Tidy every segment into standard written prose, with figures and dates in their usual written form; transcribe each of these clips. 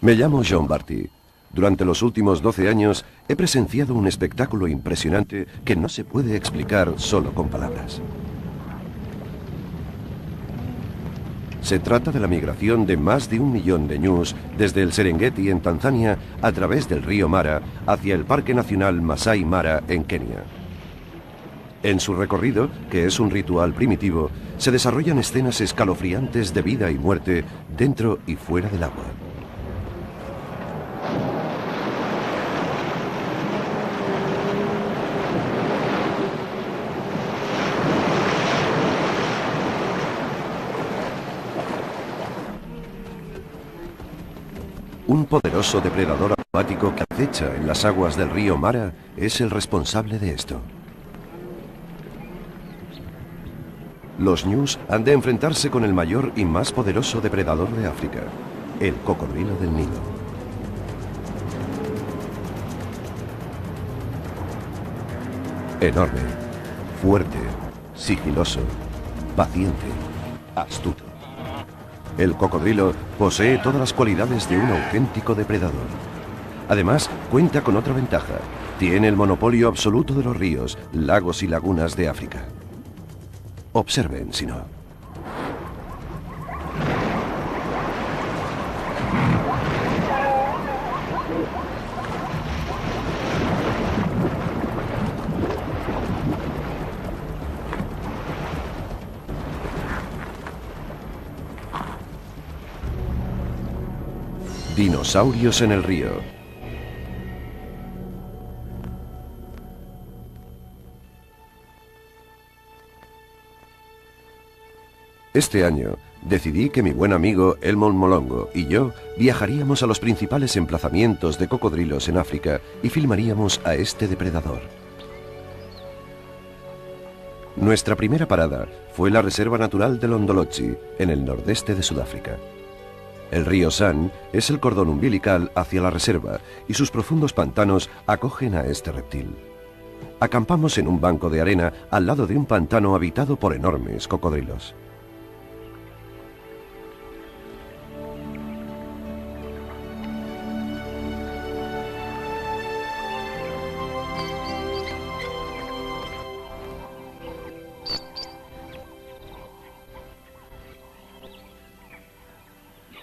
Me llamo John Barty. Durante los últimos 12 años he presenciado un espectáculo impresionante que no se puede explicar solo con palabras. Se trata de la migración de más de 1 millón de ñus desde el Serengeti en Tanzania a través del río Mara hacia el Parque Nacional Masai Mara en Kenia. En su recorrido, que es un ritual primitivo, se desarrollan escenas escalofriantes de vida y muerte dentro y fuera del agua. Un poderoso depredador acuático que acecha en las aguas del río Mara es el responsable de esto. Los ñus han de enfrentarse con el mayor y más poderoso depredador de África, el cocodrilo del Nilo. Enorme, fuerte, sigiloso, paciente, astuto. El cocodrilo posee todas las cualidades de un auténtico depredador. Además, cuenta con otra ventaja. Tiene el monopolio absoluto de los ríos, lagos y lagunas de África. Observen, si no. Dinosaurios en el río. Este año decidí que mi buen amigo Elmond Molongo y yo viajaríamos a los principales emplazamientos de cocodrilos en África y filmaríamos a este depredador. Nuestra primera parada fue la Reserva Natural de Londolozi, en el nordeste de Sudáfrica. El río San es el cordón umbilical hacia la reserva y sus profundos pantanos acogen a este reptil. Acampamos en un banco de arena al lado de un pantano habitado por enormes cocodrilos.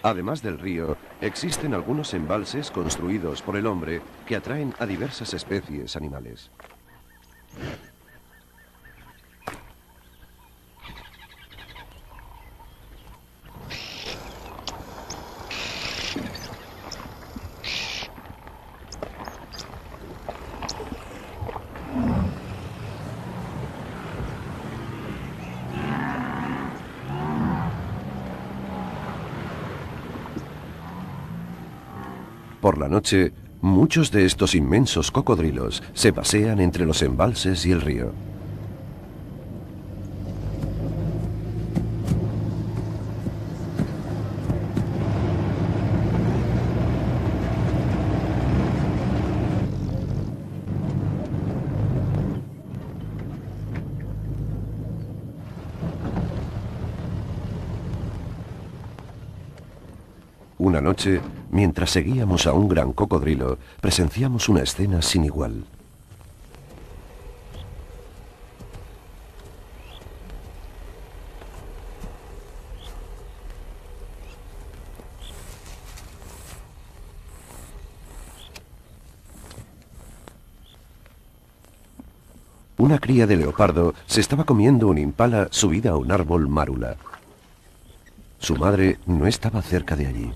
Además del río, existen algunos embalses construidos por el hombre que atraen a diversas especies animales. Por la noche, muchos de estos inmensos cocodrilos se pasean entre los embalses y el río. Una noche, mientras seguíamos a un gran cocodrilo, presenciamos una escena sin igual. Una cría de leopardo se estaba comiendo un impala subida a un árbol márula. Su madre no estaba cerca de allí.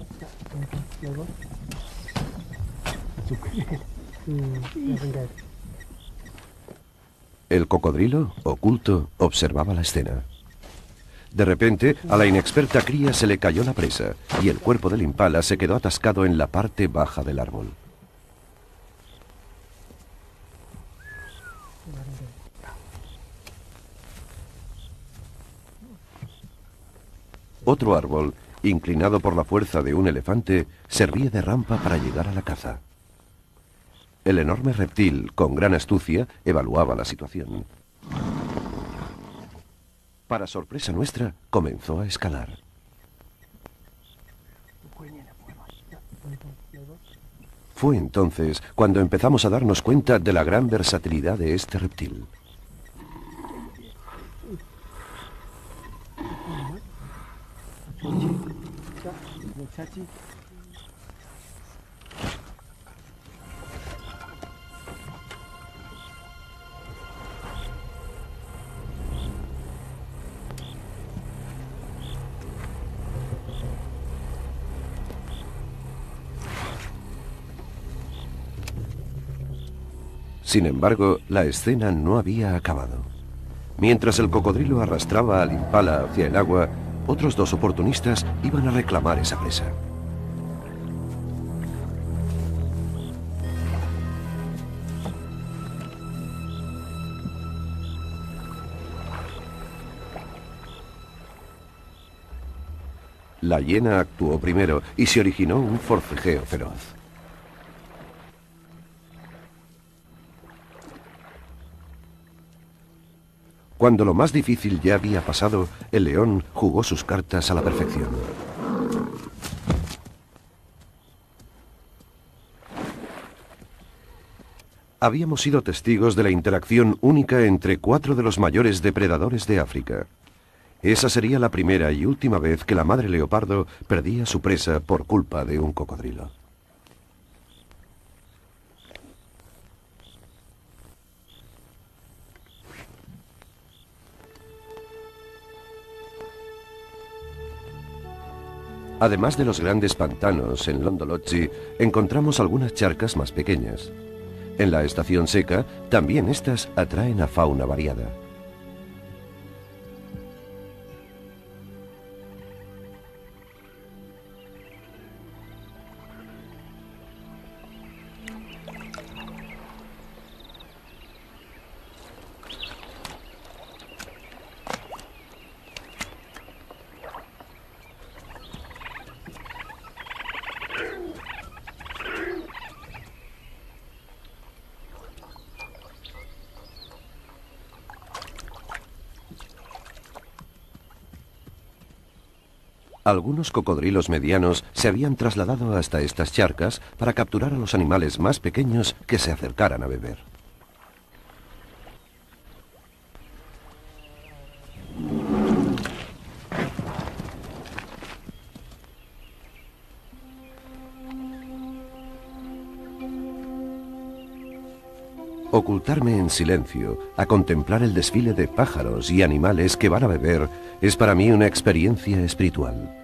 El cocodrilo, oculto, observaba la escena. De repente, a la inexperta cría se le cayó la presa y el cuerpo del impala se quedó atascado en la parte baja del árbol. Otro árbol, inclinado por la fuerza de un elefante, servía de rampa para llegar a la caza. El enorme reptil, con gran astucia, evaluaba la situación. Para sorpresa nuestra, comenzó a escalar. Fue entonces cuando empezamos a darnos cuenta de la gran versatilidad de este reptil. Sin embargo, la escena no había acabado. Mientras el cocodrilo arrastraba al impala hacia el agua, otros dos oportunistas iban a reclamar esa presa. La hiena actuó primero y se originó un forcejeo feroz. Cuando lo más difícil ya había pasado, el león jugó sus cartas a la perfección. Habíamos sido testigos de la interacción única entre 4 de los mayores depredadores de África. Esa sería la primera y última vez que la madre leopardo perdía su presa por culpa de un cocodrilo. Además de los grandes pantanos en Londolozi, encontramos algunas charcas más pequeñas. En la estación seca, también estas atraen a fauna variada. Algunos cocodrilos medianos se habían trasladado hasta estas charcas para capturar a los animales más pequeños que se acercaran a beber. Ocultarme en silencio, a contemplar el desfile de pájaros y animales que van a beber, es para mí una experiencia espiritual.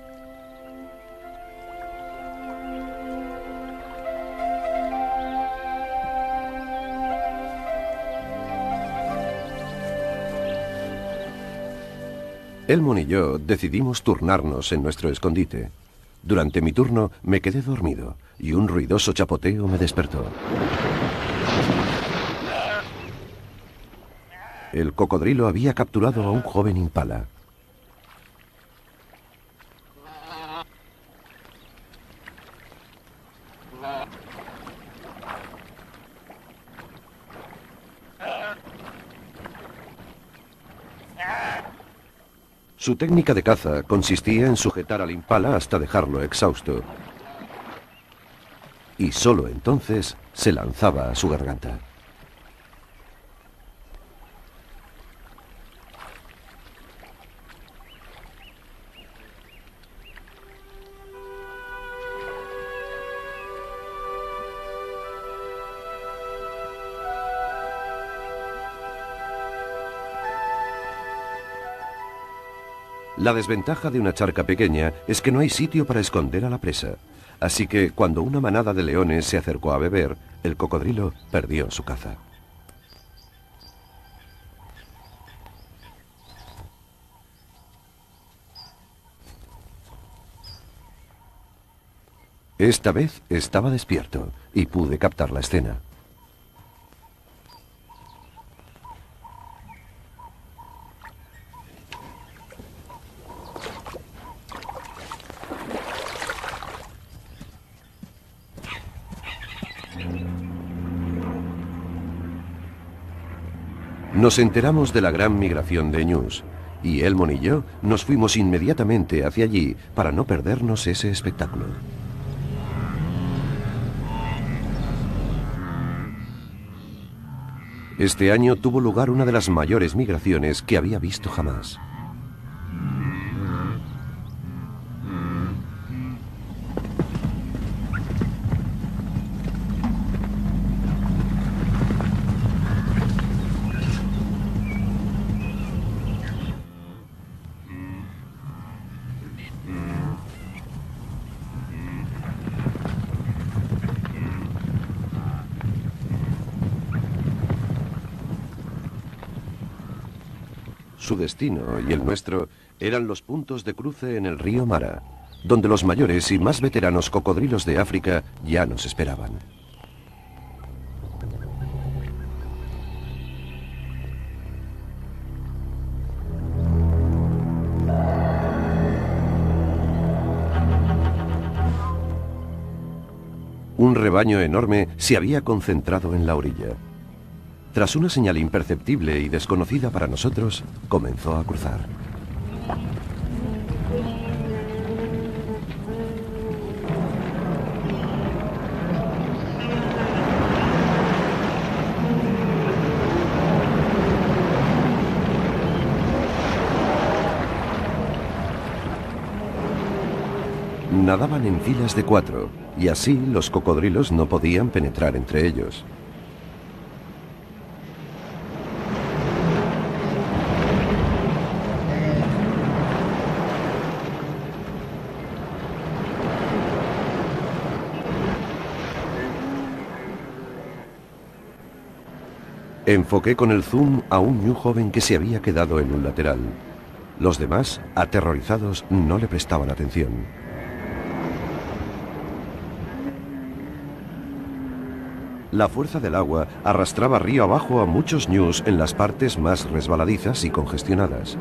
Elmon y yo decidimos turnarnos en nuestro escondite. Durante mi turno me quedé dormido y un ruidoso chapoteo me despertó. El cocodrilo había capturado a un joven impala. Su técnica de caza consistía en sujetar al impala hasta dejarlo exhausto. Y solo entonces se lanzaba a su garganta. La desventaja de una charca pequeña es que no hay sitio para esconder a la presa. Así que cuando una manada de leones se acercó a beber, el cocodrilo perdió su caza. Esta vez estaba despierto y pude captar la escena. Nos enteramos de la gran migración de ñus, y Elmon y yo nos fuimos inmediatamente hacia allí para no perdernos ese espectáculo. Este año tuvo lugar una de las mayores migraciones que había visto jamás. Su destino y el nuestro eran los puntos de cruce en el río Mara, donde los mayores y más veteranos cocodrilos de África ya nos esperaban. Un rebaño enorme se había concentrado en la orilla. Tras una señal imperceptible y desconocida para nosotros, comenzó a cruzar. Nadaban en filas de 4, y así los cocodrilos no podían penetrar entre ellos. Enfoqué con el zoom a un ñu joven que se había quedado en un lateral. Los demás, aterrorizados, no le prestaban atención. La fuerza del agua arrastraba río abajo a muchos ñus en las partes más resbaladizas y congestionadas.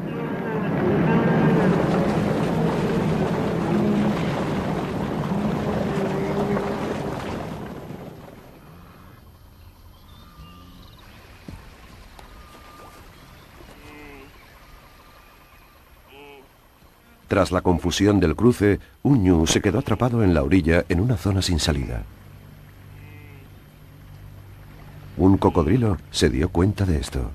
Tras la confusión del cruce, un ñu se quedó atrapado en la orilla en una zona sin salida. Un cocodrilo se dio cuenta de esto.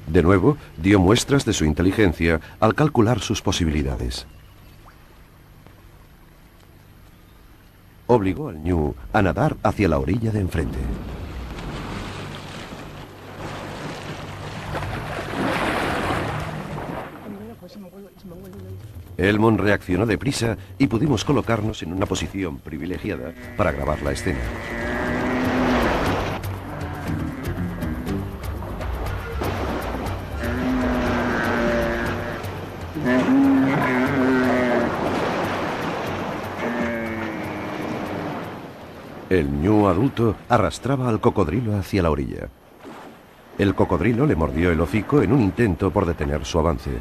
De nuevo, dio muestras de su inteligencia al calcular sus posibilidades. Obligó al ñu a nadar hacia la orilla de enfrente. Elmond reaccionó deprisa y pudimos colocarnos en una posición privilegiada para grabar la escena. El ñu adulto arrastraba al cocodrilo hacia la orilla. El cocodrilo le mordió el hocico en un intento por detener su avance.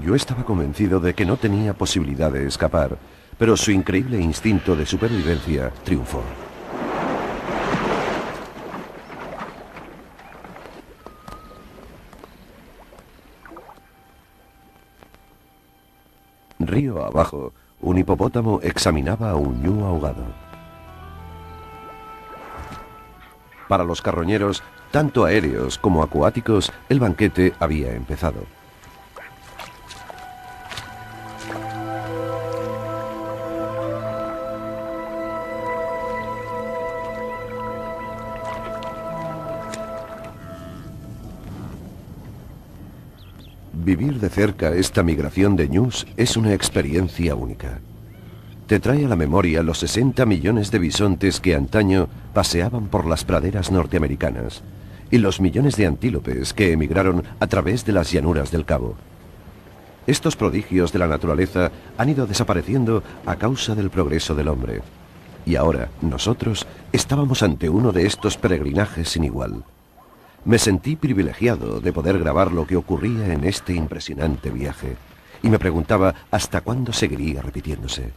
Yo estaba convencido de que no tenía posibilidad de escapar, pero su increíble instinto de supervivencia triunfó. Río abajo, un hipopótamo examinaba a un ñu ahogado. Para los carroñeros, tanto aéreos como acuáticos, el banquete había empezado. Vivir de cerca esta migración de ñus es una experiencia única. Te trae a la memoria los 60 millones de bisontes que antaño paseaban por las praderas norteamericanas y los millones de antílopes que emigraron a través de las llanuras del Cabo. Estos prodigios de la naturaleza han ido desapareciendo a causa del progreso del hombre. Y ahora, nosotros estábamos ante uno de estos peregrinajes sin igual. Me sentí privilegiado de poder grabar lo que ocurría en este impresionante viaje, y me preguntaba hasta cuándo seguiría repitiéndose.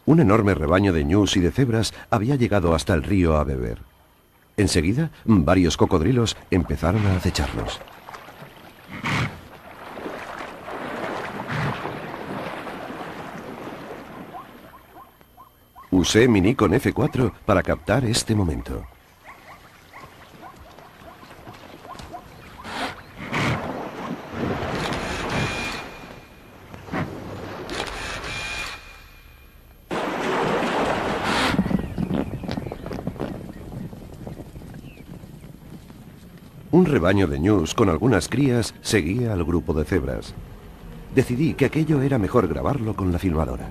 Un enorme rebaño de ñus y de cebras había llegado hasta el río a beber. Enseguida, varios cocodrilos empezaron a acecharnos. Usé mi Nikon F4 para captar este momento. Un rebaño de ñus con algunas crías seguía al grupo de cebras. Decidí que aquello era mejor grabarlo con la filmadora.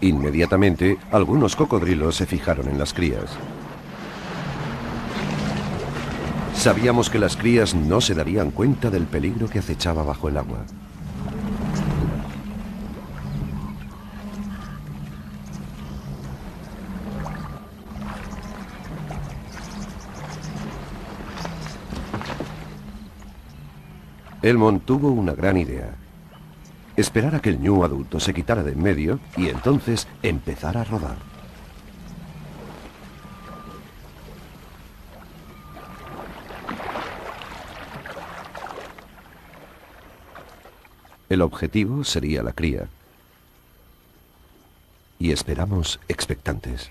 Inmediatamente, algunos cocodrilos se fijaron en las crías. Sabíamos que las crías no se darían cuenta del peligro que acechaba bajo el agua. Elmond tuvo una gran idea. Esperar a que el ñu adulto se quitara de en medio y entonces empezar a rodar. El objetivo sería la cría. Y esperamos expectantes.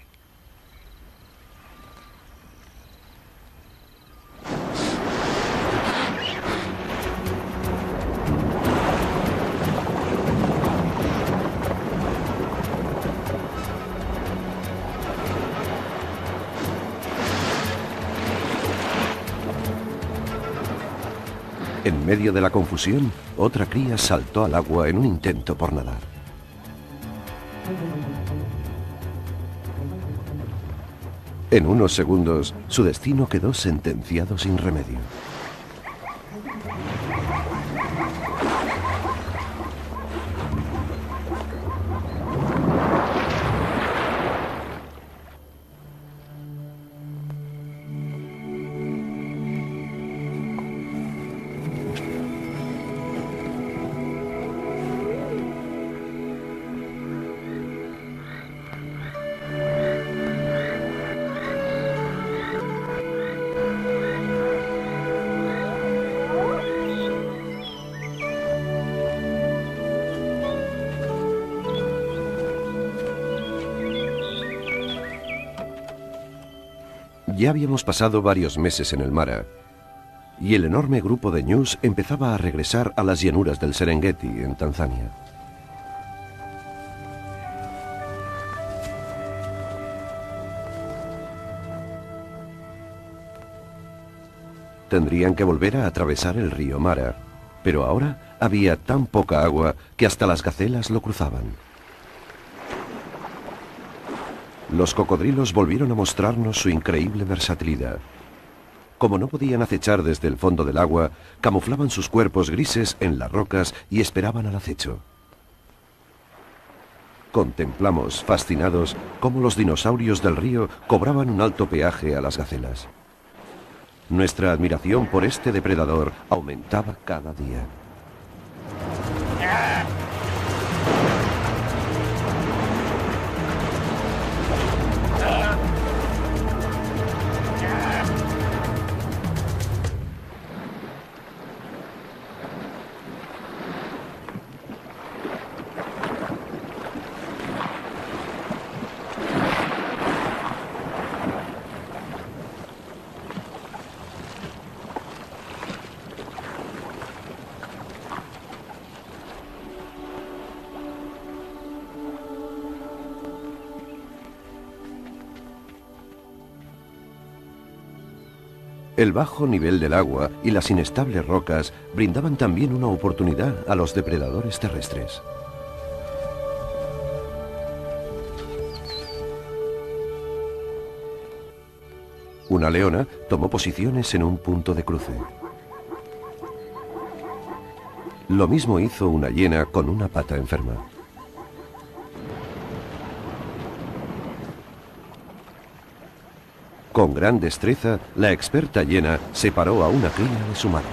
En medio de la confusión, otra cría saltó al agua en un intento por nadar. En unos segundos, su destino quedó sentenciado sin remedio. Ya habíamos pasado varios meses en el Mara, y el enorme grupo de ñus empezaba a regresar a las llanuras del Serengeti, en Tanzania. Tendrían que volver a atravesar el río Mara, pero ahora había tan poca agua que hasta las gacelas lo cruzaban. Los cocodrilos volvieron a mostrarnos su increíble versatilidad. Como no podían acechar desde el fondo del agua, camuflaban sus cuerpos grises en las rocas y esperaban al acecho. Contemplamos, fascinados, cómo los dinosaurios del río cobraban un alto peaje a las gacelas. Nuestra admiración por este depredador aumentaba cada día. El bajo nivel del agua y las inestables rocas brindaban también una oportunidad a los depredadores terrestres. Una leona tomó posiciones en un punto de cruce. Lo mismo hizo una hiena con una pata enferma. Con gran destreza, la experta hiena separó a una cría de su madre.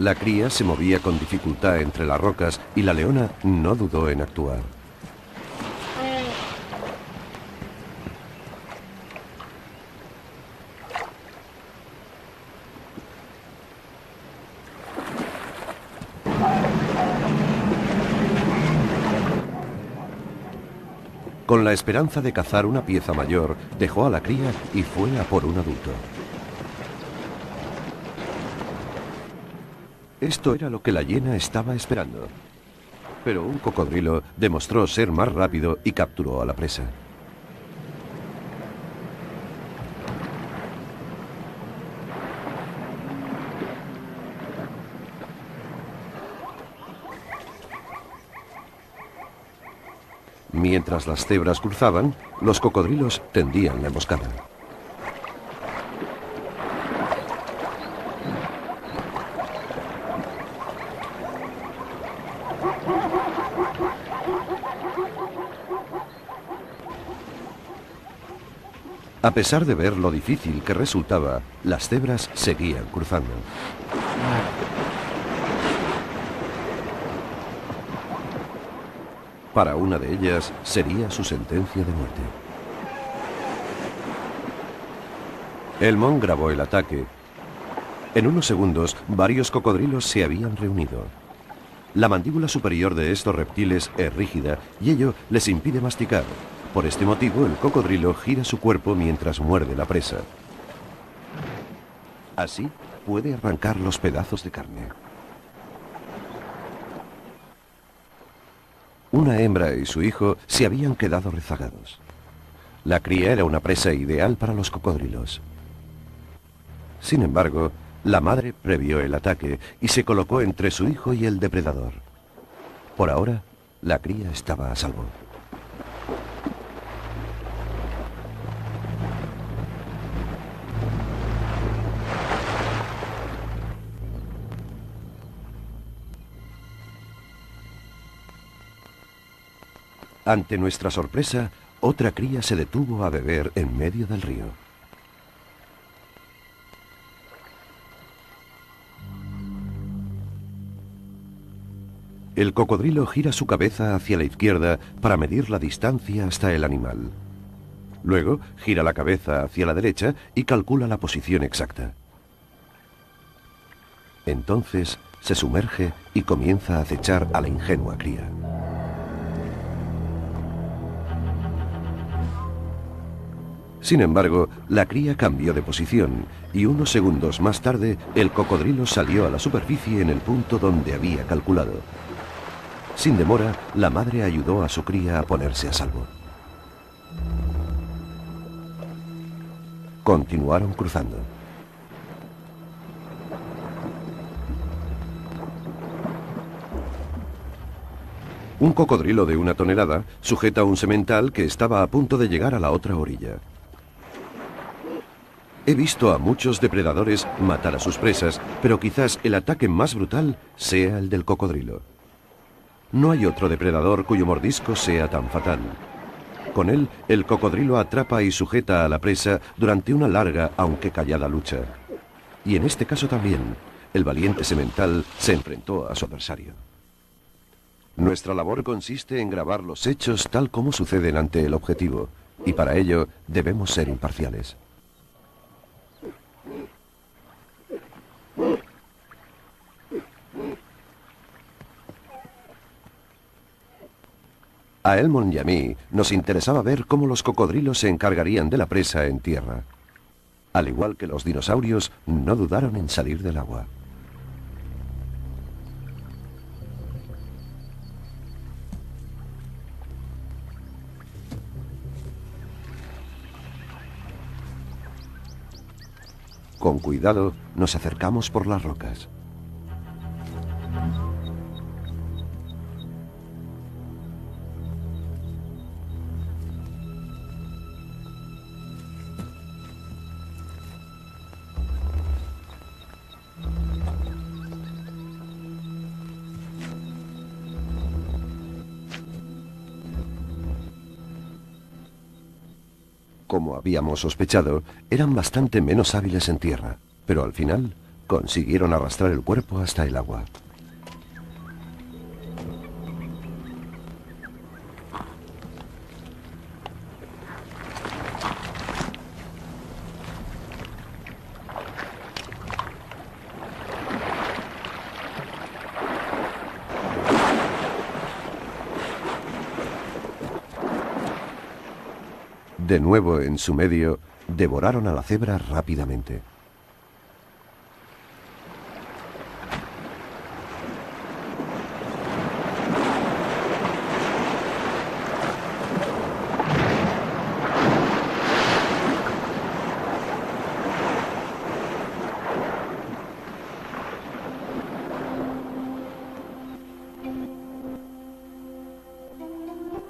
La cría se movía con dificultad entre las rocas y la leona no dudó en actuar. Con la esperanza de cazar una pieza mayor, dejó a la cría y fue a por un adulto. Esto era lo que la hiena estaba esperando. Pero un cocodrilo demostró ser más rápido y capturó a la presa. Mientras las cebras cruzaban, los cocodrilos tendían la emboscada. A pesar de ver lo difícil que resultaba, las cebras seguían cruzando. Para una de ellas sería su sentencia de muerte. Elmond grabó el ataque. En unos segundos, varios cocodrilos se habían reunido. La mandíbula superior de estos reptiles es rígida y ello les impide masticar. Por este motivo, el cocodrilo gira su cuerpo mientras muerde la presa. Así, puede arrancar los pedazos de carne. Una hembra y su hijo se habían quedado rezagados. La cría era una presa ideal para los cocodrilos. Sin embargo, la madre previó el ataque y se colocó entre su hijo y el depredador. Por ahora, la cría estaba a salvo. Ante nuestra sorpresa, otra cría se detuvo a beber en medio del río. El cocodrilo gira su cabeza hacia la izquierda para medir la distancia hasta el animal. Luego, gira la cabeza hacia la derecha y calcula la posición exacta. Entonces, se sumerge y comienza a acechar a la ingenua cría. Sin embargo, la cría cambió de posición y unos segundos más tarde el cocodrilo salió a la superficie en el punto donde había calculado. Sin demora, la madre ayudó a su cría a ponerse a salvo. Continuaron cruzando. Un cocodrilo de 1 tonelada sujeta un semental que estaba a punto de llegar a la otra orilla. He visto a muchos depredadores matar a sus presas, pero quizás el ataque más brutal sea el del cocodrilo. No hay otro depredador cuyo mordisco sea tan fatal. Con él, el cocodrilo atrapa y sujeta a la presa durante una larga, aunque callada lucha. Y en este caso también, el valiente semental se enfrentó a su adversario. Nuestra labor consiste en grabar los hechos tal como suceden ante el objetivo, y para ello debemos ser imparciales. A Elmond y a mí nos interesaba ver cómo los cocodrilos se encargarían de la presa en tierra. Al igual que los dinosaurios, no dudaron en salir del agua. Con cuidado, nos acercamos por las rocas. Como habíamos sospechado, eran bastante menos hábiles en tierra, pero al final consiguieron arrastrar el cuerpo hasta el agua. De nuevo en su medio, devoraron a la cebra rápidamente.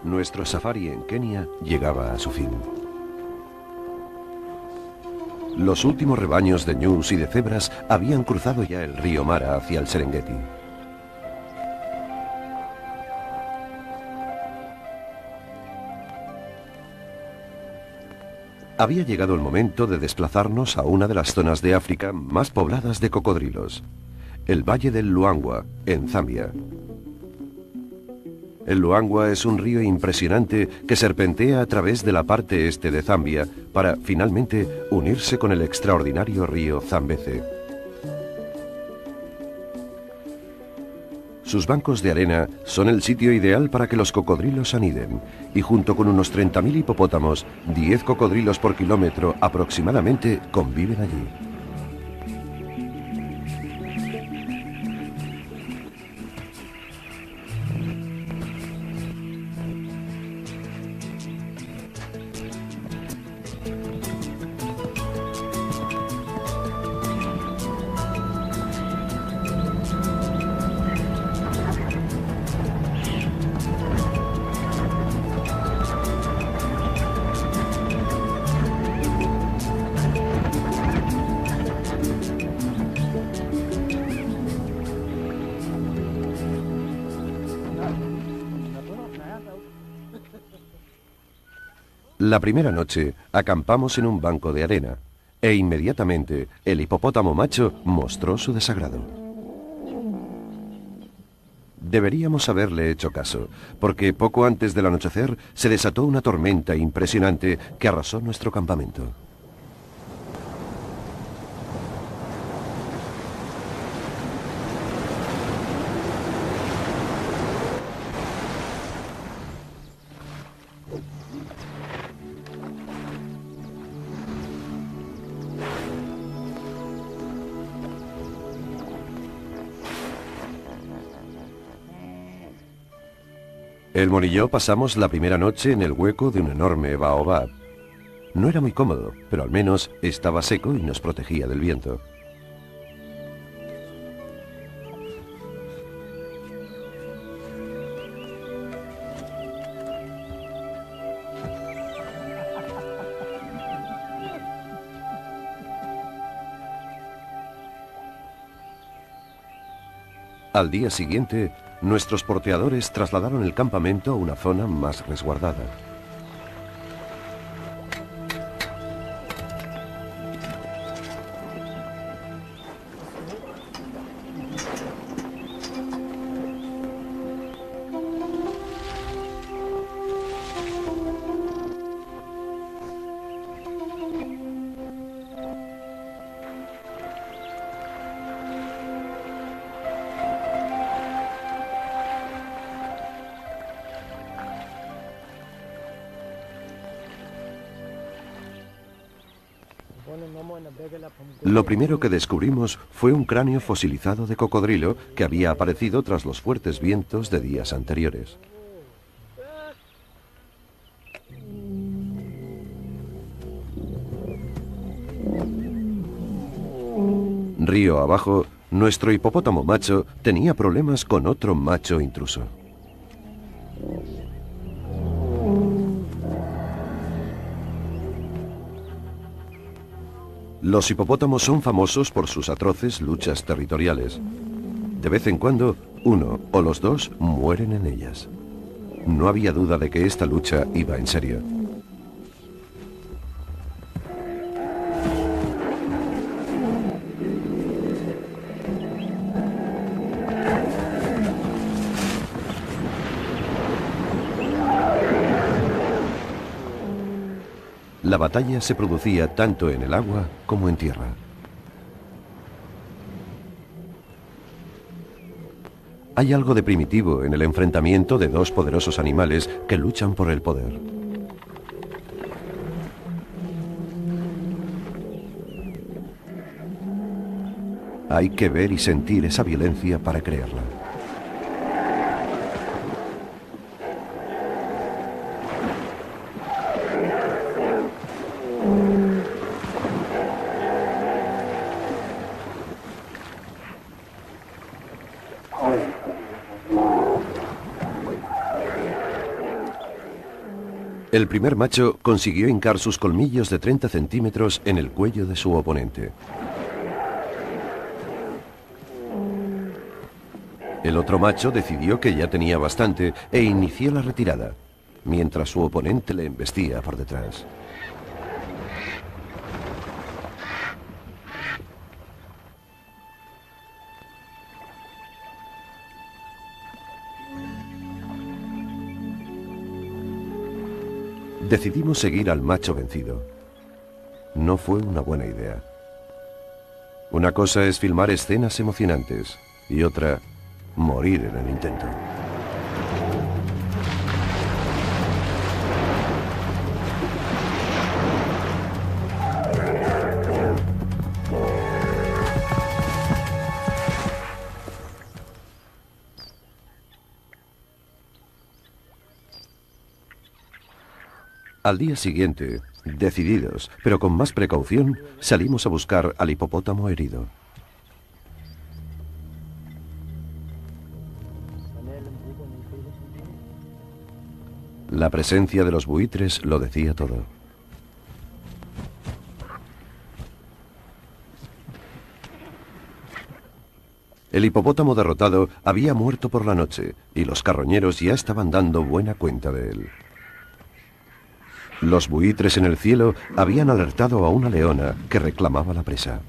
Nuestro safari en Kenia llegaba a su fin. Los últimos rebaños de ñus y de cebras habían cruzado ya el río Mara hacia el Serengeti. Había llegado el momento de desplazarnos a una de las zonas de África más pobladas de cocodrilos, el Valle del Luangwa, en Zambia. El Luangwa es un río impresionante que serpentea a través de la parte este de Zambia para, finalmente, unirse con el extraordinario río Zambeze. Sus bancos de arena son el sitio ideal para que los cocodrilos aniden, y junto con unos 30.000 hipopótamos, 10 cocodrilos por kilómetro aproximadamente conviven allí. La primera noche acampamos en un banco de arena e inmediatamente el hipopótamo macho mostró su desagrado. Deberíamos haberle hecho caso, porque poco antes del anochecer se desató una tormenta impresionante que arrasó nuestro campamento. El Mon y yo pasamos la primera noche en el hueco de un enorme baobab. No era muy cómodo, pero al menos estaba seco y nos protegía del viento. Al día siguiente, nuestros porteadores trasladaron el campamento a una zona más resguardada. Lo primero que descubrimos fue un cráneo fosilizado de cocodrilo que había aparecido tras los fuertes vientos de días anteriores. Río abajo, nuestro hipopótamo macho tenía problemas con otro macho intruso. Los hipopótamos son famosos por sus atroces luchas territoriales. De vez en cuando, uno o los dos mueren en ellas. No había duda de que esta lucha iba en serio. La batalla se producía tanto en el agua como en tierra. Hay algo de primitivo en el enfrentamiento de dos poderosos animales que luchan por el poder. Hay que ver y sentir esa violencia para creerla. El primer macho consiguió hincar sus colmillos de 30 centímetros en el cuello de su oponente. El otro macho decidió que ya tenía bastante e inició la retirada, mientras su oponente le embestía por detrás. Decidimos seguir al macho vencido. No fue una buena idea. Una cosa es filmar escenas emocionantes y otra, morir en el intento. Al día siguiente, decididos, pero con más precaución, salimos a buscar al hipopótamo herido. La presencia de los buitres lo decía todo. El hipopótamo derrotado había muerto por la noche y los carroñeros ya estaban dando buena cuenta de él. Los buitres en el cielo habían alertado a una leona que reclamaba la presa.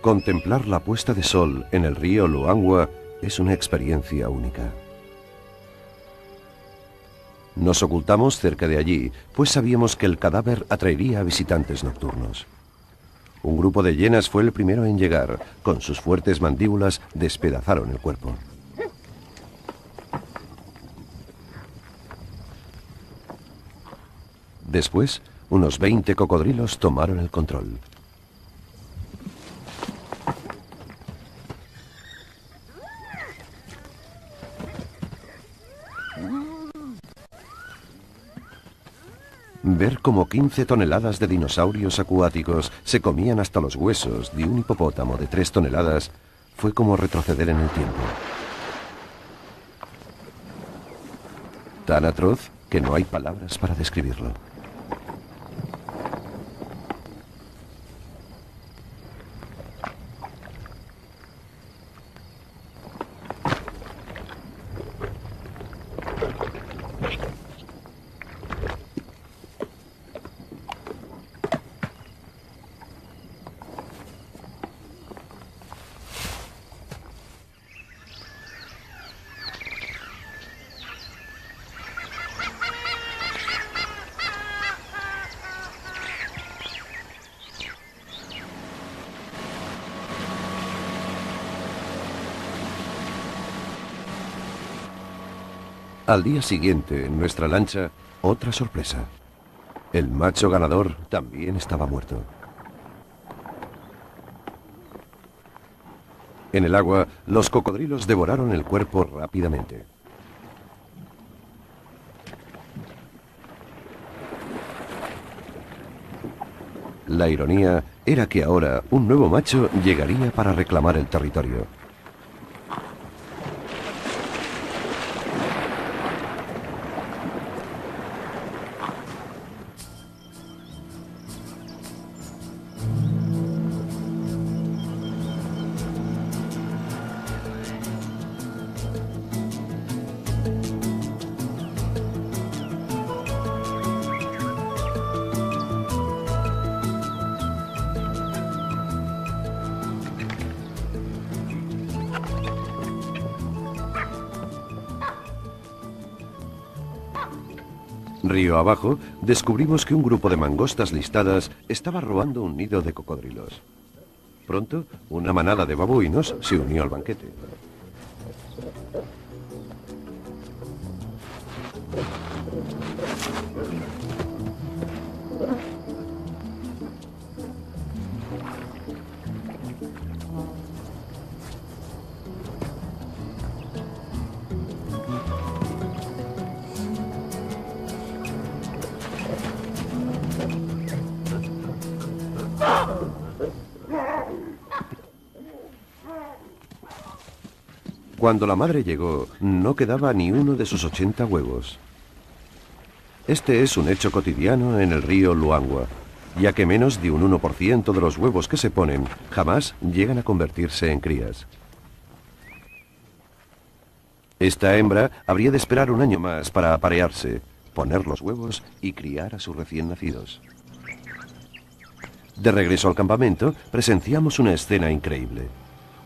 Contemplar la puesta de sol en el río Luangwa es una experiencia única. Nos ocultamos cerca de allí, pues sabíamos que el cadáver atraería a visitantes nocturnos. Un grupo de hienas fue el primero en llegar. Con sus fuertes mandíbulas despedazaron el cuerpo. Después, unos 20 cocodrilos tomaron el control. Ver cómo 15 toneladas de dinosaurios acuáticos se comían hasta los huesos de un hipopótamo de 3 toneladas fue como retroceder en el tiempo. Tan atroz que no hay palabras para describirlo. Al día siguiente, en nuestra lancha, otra sorpresa. El macho ganador también estaba muerto. En el agua, los cocodrilos devoraron el cuerpo rápidamente. La ironía era que ahora un nuevo macho llegaría para reclamar el territorio. Río abajo, descubrimos que un grupo de mangostas listadas estaba robando un nido de cocodrilos. Pronto, una manada de babuinos se unió al banquete. Cuando la madre llegó, no quedaba ni uno de sus 80 huevos. Este es un hecho cotidiano en el río Luangwa, ya que menos de un 1% de los huevos que se ponen jamás llegan a convertirse en crías. Esta hembra habría de esperar un año más para aparearse, poner los huevos y criar a sus recién nacidos. De regreso al campamento, presenciamos una escena increíble.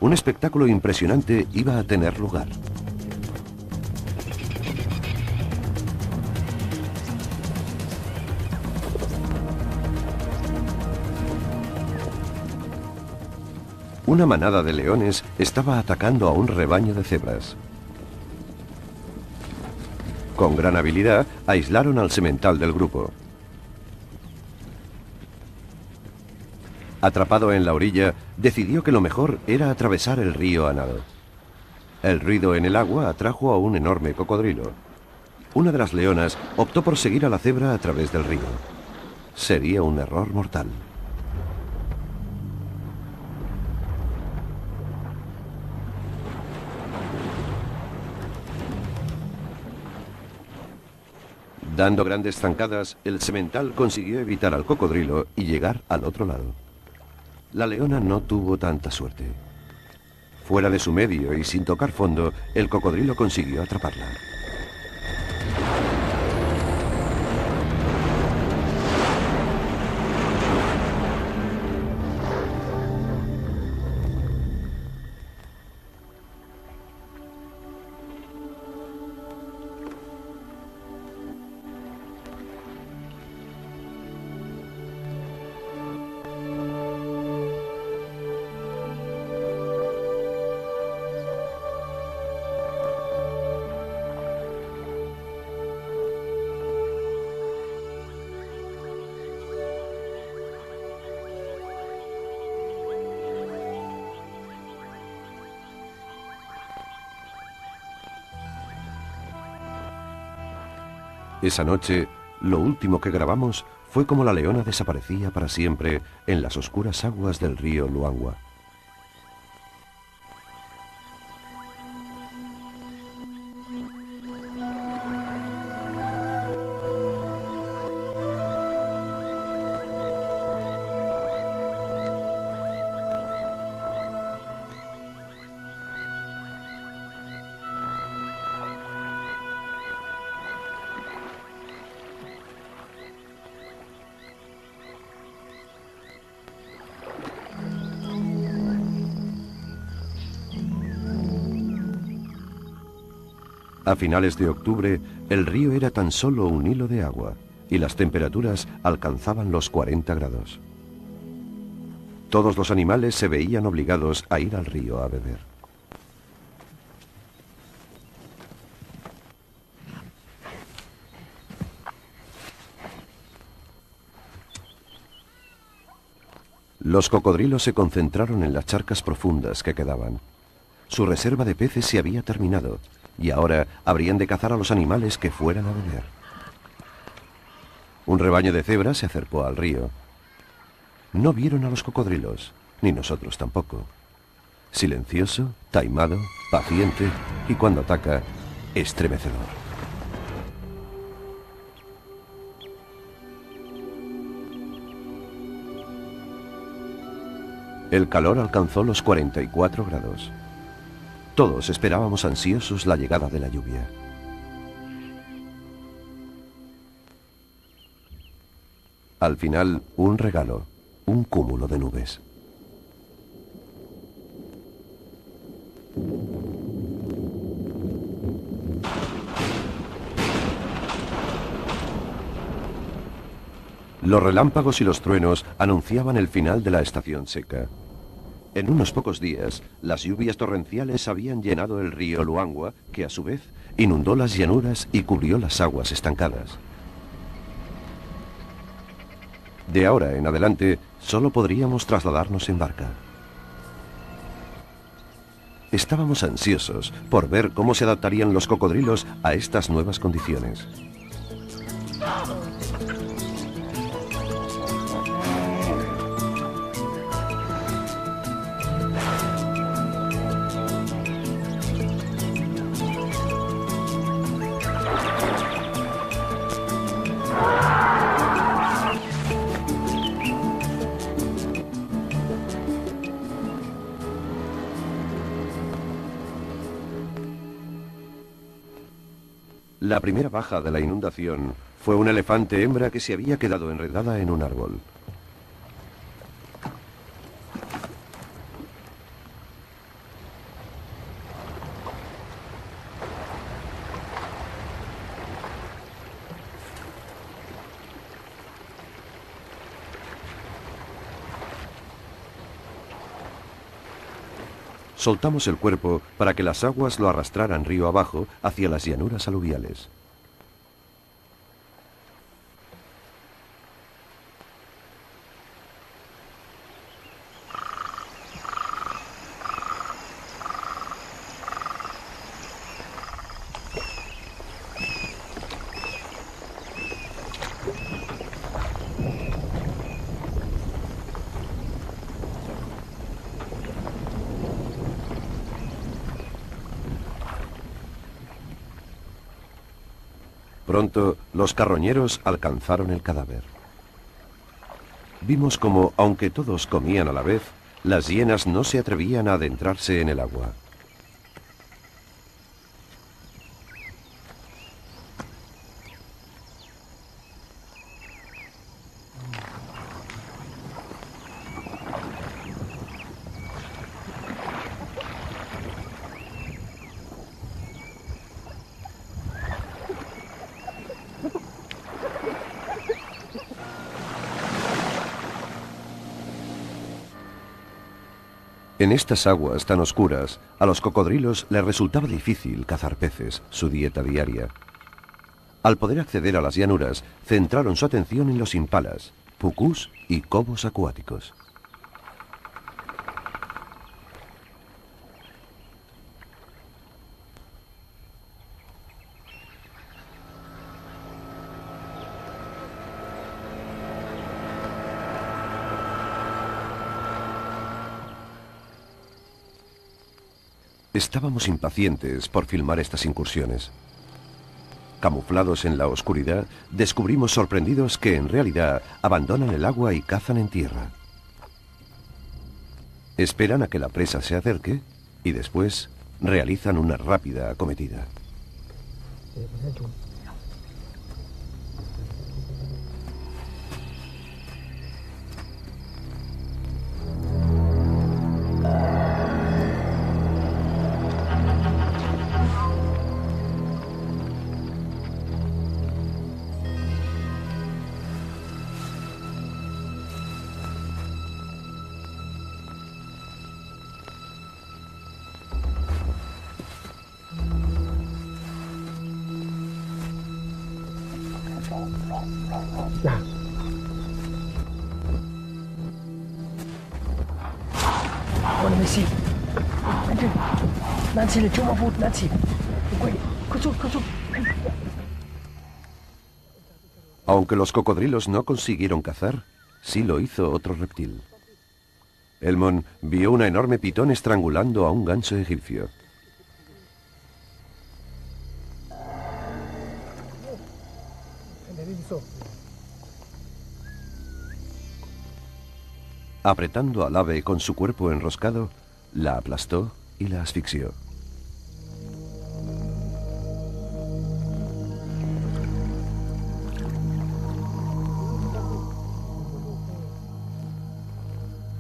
Un espectáculo impresionante iba a tener lugar. Una manada de leones estaba atacando a un rebaño de cebras. Con gran habilidad, aislaron al semental del grupo. Atrapado en la orilla, decidió que lo mejor era atravesar el río a nado. El ruido en el agua atrajo a un enorme cocodrilo. Una de las leonas optó por seguir a la cebra a través del río. Sería un error mortal. Dando grandes zancadas, el semental consiguió evitar al cocodrilo y llegar al otro lado. La leona no tuvo tanta suerte. Fuera de su medio y sin tocar fondo, el cocodrilo consiguió atraparla. Esa noche, lo último que grabamos fue cómo la leona desaparecía para siempre en las oscuras aguas del río Luangwa. A finales de octubre, el río era tan solo un hilo de agua y las temperaturas alcanzaban los 40 grados. Todos los animales se veían obligados a ir al río a beber. Los cocodrilos se concentraron en las charcas profundas que quedaban. Su reserva de peces se había terminado y ahora habrían de cazar a los animales que fueran a beber. Un rebaño de cebras se acercó al río. No vieron a los cocodrilos, ni nosotros tampoco. Silencioso, taimado, paciente y cuando ataca, estremecedor. El calor alcanzó los 44 grados. Todos esperábamos ansiosos la llegada de la lluvia. Al final, un regalo, un cúmulo de nubes. Los relámpagos y los truenos anunciaban el final de la estación seca. En unos pocos días, las lluvias torrenciales habían llenado el río Luangwa, que a su vez inundó las llanuras y cubrió las aguas estancadas. De ahora en adelante, solo podríamos trasladarnos en barca. Estábamos ansiosos por ver cómo se adaptarían los cocodrilos a estas nuevas condiciones. La primera baja de la inundación fue un elefante hembra que se había quedado enredada en un árbol. Soltamos el cuerpo para que las aguas lo arrastraran río abajo hacia las llanuras aluviales. Pronto, los carroñeros alcanzaron el cadáver. Vimos como, aunque todos comían a la vez, las hienas no se atrevían a adentrarse en el agua. En estas aguas tan oscuras, a los cocodrilos les resultaba difícil cazar peces, su dieta diaria. Al poder acceder a las llanuras, centraron su atención en los impalas, pucús y cobos acuáticos. Estábamos impacientes por filmar estas incursiones. Camuflados en la oscuridad, descubrimos sorprendidos que en realidad abandonan el agua y cazan en tierra. Esperan a que la presa se acerque y después realizan una rápida acometida. Aunque los cocodrilos no consiguieron cazar, sí lo hizo otro reptil. Elmon vio una enorme pitón estrangulando a un ganso egipcio. Apretando al ave con su cuerpo enroscado, la aplastó y la asfixió.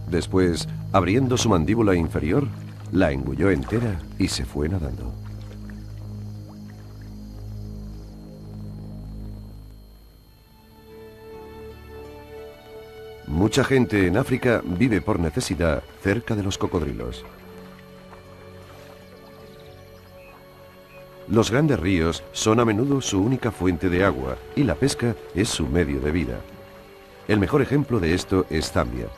Después, abriendo su mandíbula inferior, la engulló entera y se fue nadando. Mucha gente en África vive por necesidad cerca de los cocodrilos. Los grandes ríos son a menudo su única fuente de agua y la pesca es su medio de vida. El mejor ejemplo de esto es Zambia.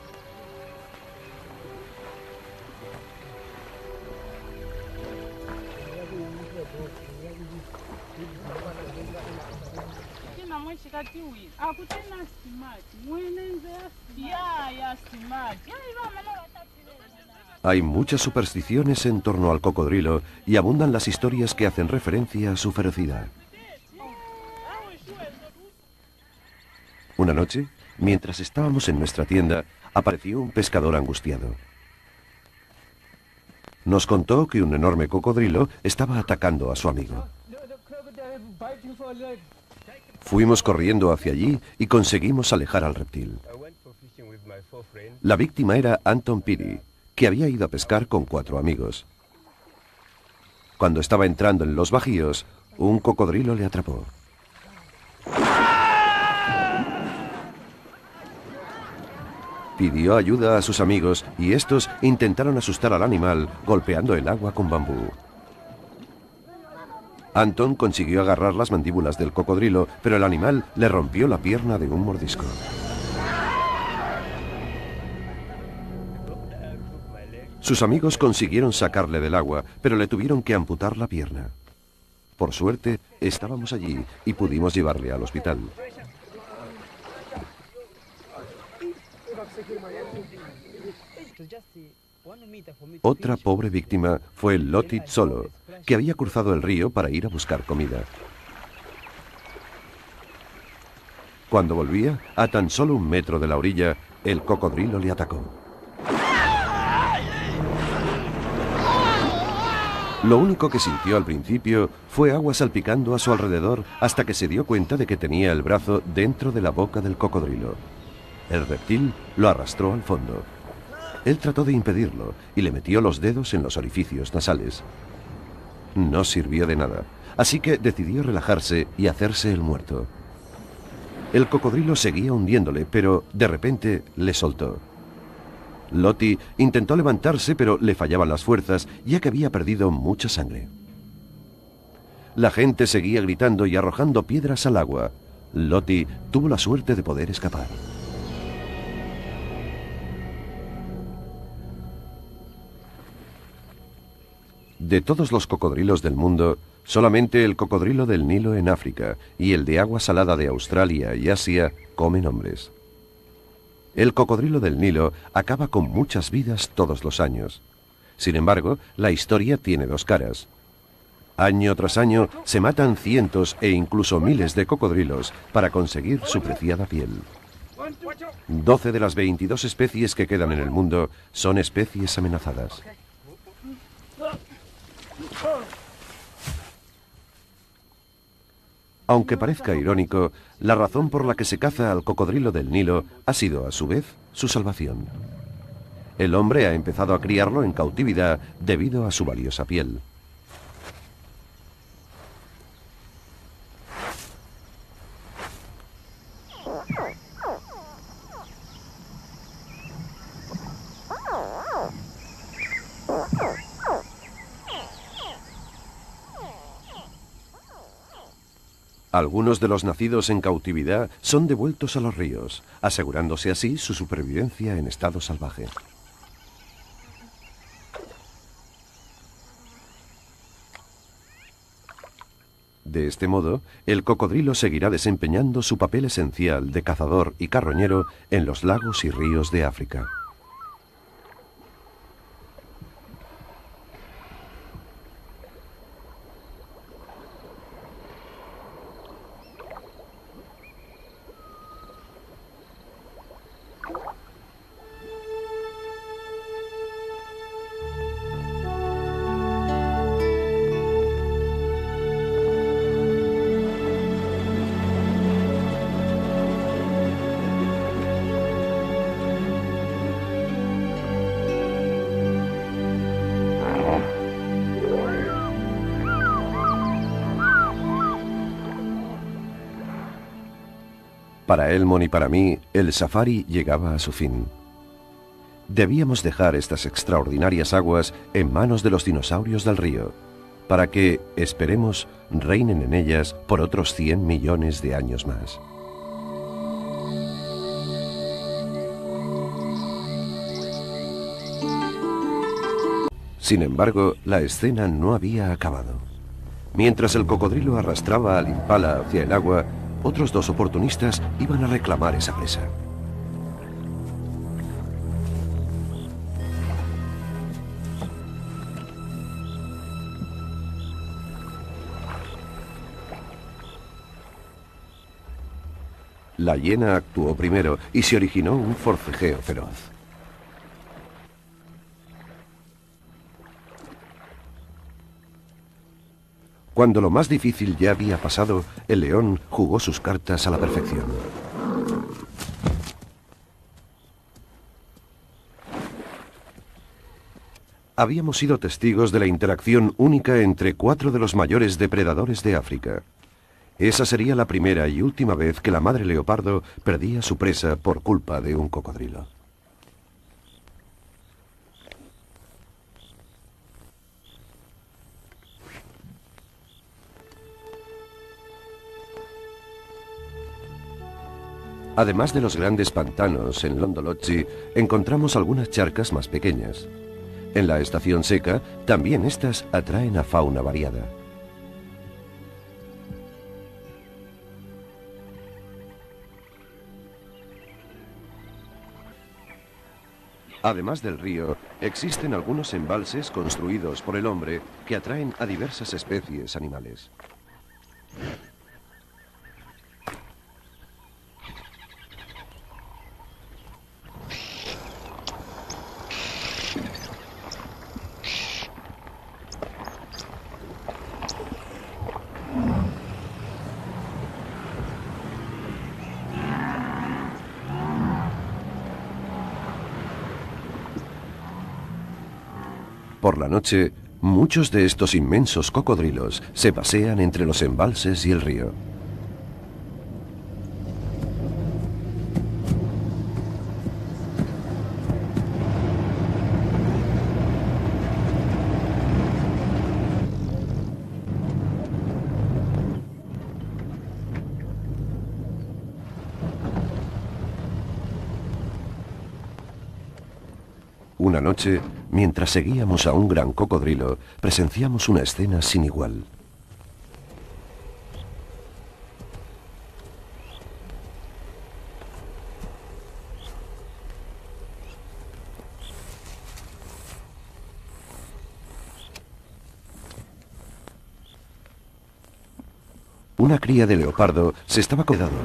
Hay muchas supersticiones en torno al cocodrilo y abundan las historias que hacen referencia a su ferocidad. Una noche, mientras estábamos en nuestra tienda, apareció un pescador angustiado. Nos contó que un enorme cocodrilo estaba atacando a su amigo. Fuimos corriendo hacia allí y conseguimos alejar al reptil. La víctima era Anton Piri, que había ido a pescar con 4 amigos. Cuando estaba entrando en los bajíos, un cocodrilo le atrapó. Pidió ayuda a sus amigos y estos intentaron asustar al animal golpeando el agua con bambú. Anton consiguió agarrar las mandíbulas del cocodrilo, pero el animal le rompió la pierna de un mordisco. Sus amigos consiguieron sacarle del agua, pero le tuvieron que amputar la pierna. Por suerte, estábamos allí y pudimos llevarle al hospital. Otra pobre víctima fue Loti Tsolo, que había cruzado el río para ir a buscar comida. Cuando volvía, a tan solo 1 metro de la orilla, el cocodrilo le atacó. Lo único que sintió al principio fue agua salpicando a su alrededor hasta que se dio cuenta de que tenía el brazo dentro de la boca del cocodrilo. El reptil lo arrastró al fondo. Él trató de impedirlo y le metió los dedos en los orificios nasales. No sirvió de nada, así que decidió relajarse y hacerse el muerto. El cocodrilo seguía hundiéndole, pero de repente le soltó. Loti intentó levantarse, pero le fallaban las fuerzas, ya que había perdido mucha sangre. La gente seguía gritando y arrojando piedras al agua. Loti tuvo la suerte de poder escapar. De todos los cocodrilos del mundo, solamente el cocodrilo del Nilo en África y el de agua salada de Australia y Asia comen hombres. El cocodrilo del Nilo acaba con muchas vidas todos los años. Sin embargo, la historia tiene 2 caras. Año tras año se matan cientos e incluso miles de cocodrilos para conseguir su preciada piel. 12 de las 22 especies que quedan en el mundo son especies amenazadas. Aunque parezca irónico, la razón por la que se caza al cocodrilo del Nilo ha sido, a su vez, su salvación. El hombre ha empezado a criarlo en cautividad debido a su valiosa piel. Algunos de los nacidos en cautividad son devueltos a los ríos, asegurándose así su supervivencia en estado salvaje. De este modo, el cocodrilo seguirá desempeñando su papel esencial de cazador y carroñero en los lagos y ríos de África. Para Elmon y para mí, el safari llegaba a su fin. Debíamos dejar estas extraordinarias aguas en manos de los dinosaurios del río, para que, esperemos, reinen en ellas por otros 100 millones de años más. Sin embargo, la escena no había acabado. Mientras el cocodrilo arrastraba al impala hacia el agua, otros 2 oportunistas iban a reclamar esa presa. La hiena actuó primero y se originó un forcejeo feroz. Cuando lo más difícil ya había pasado, el león jugó sus cartas a la perfección. Habíamos sido testigos de la interacción única entre 4 de los mayores depredadores de África. Esa sería la primera y última vez que la madre leopardo perdía su presa por culpa de un cocodrilo. Además de los grandes pantanos en Londolozi, encontramos algunas charcas más pequeñas. En la estación seca, también estas atraen a fauna variada. Además del río, existen algunos embalses construidos por el hombre que atraen a diversas especies animales. Por la noche, muchos de estos inmensos cocodrilos se pasean entre los embalses y el río. Una noche, mientras seguíamos a un gran cocodrilo, presenciamos una escena sin igual. Una cría de leopardo se estaba quedando.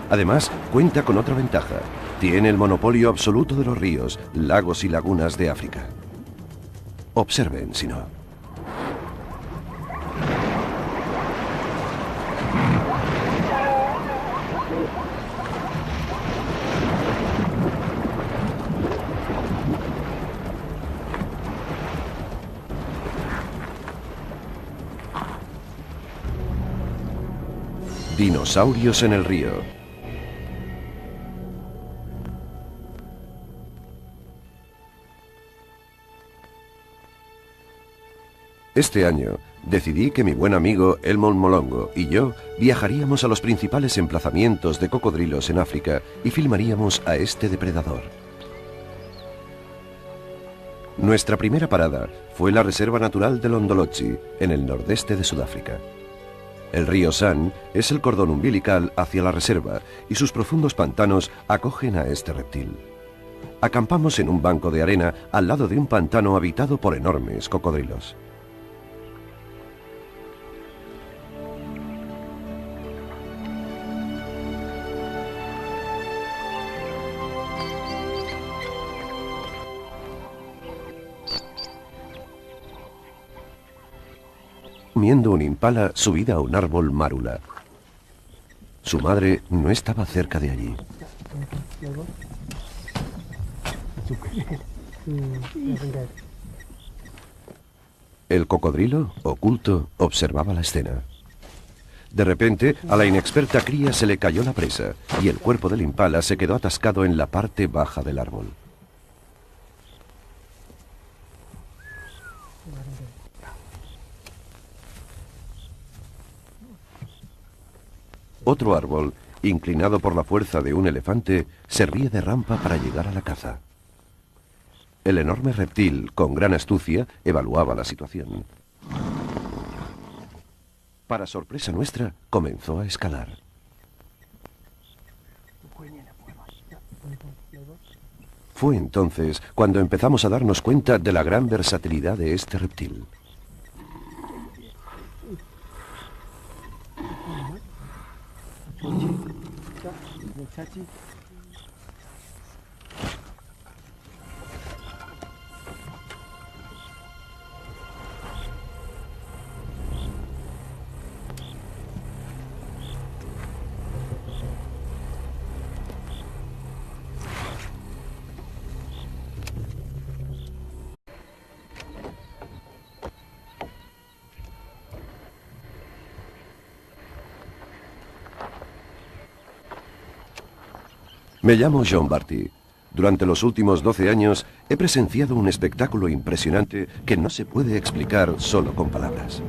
Además, cuenta con otra ventaja. Tiene el monopolio absoluto de los ríos, lagos y lagunas de África. Observen, si no. Dinosaurios en el río. Este año decidí que mi buen amigo Elmon Molongo y yo viajaríamos a los principales emplazamientos de cocodrilos en África y filmaríamos a este depredador. Nuestra primera parada fue la Reserva Natural de Londolozi, en el nordeste de Sudáfrica. El río San es el cordón umbilical hacia la reserva y sus profundos pantanos acogen a este reptil. Acampamos en un banco de arena al lado de un pantano habitado por enormes cocodrilos. Comiendo un impala subida a un árbol márula. Su madre no estaba cerca de allí. El cocodrilo, oculto, observaba la escena. De repente, a la inexperta cría se le cayó la presa y el cuerpo del impala se quedó atascado en la parte baja del árbol. Otro árbol, inclinado por la fuerza de un elefante, servía de rampa para llegar a la caza. El enorme reptil, con gran astucia, evaluaba la situación. Para sorpresa nuestra, comenzó a escalar. Fue entonces cuando empezamos a darnos cuenta de la gran versatilidad de este reptil. Me llamo John Barty. Durante los últimos 12 años he presenciado un espectáculo impresionante que no se puede explicar solo con palabras.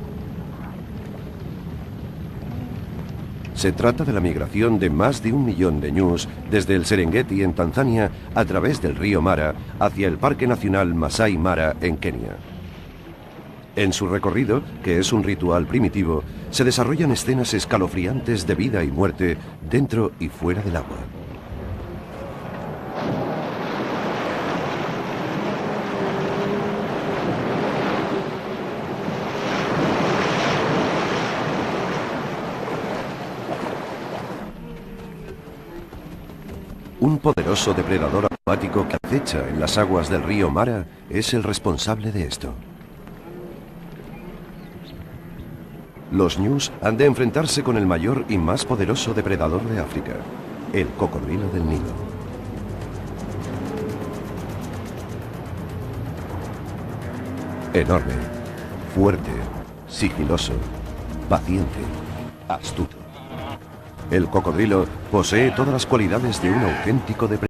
Se trata de la migración de más de 1 millón de ñus desde el Serengeti en Tanzania a través del río Mara hacia el Parque Nacional Masai Mara en Kenia. En su recorrido, que es un ritual primitivo, se desarrollan escenas escalofriantes de vida y muerte dentro y fuera del agua. Un poderoso depredador acuático que acecha en las aguas del río Mara es el responsable de esto. Los ñus han de enfrentarse con el mayor y más poderoso depredador de África, el cocodrilo del Nilo. Enorme, fuerte, sigiloso, paciente, astuto. El cocodrilo posee todas las cualidades de un auténtico depredador.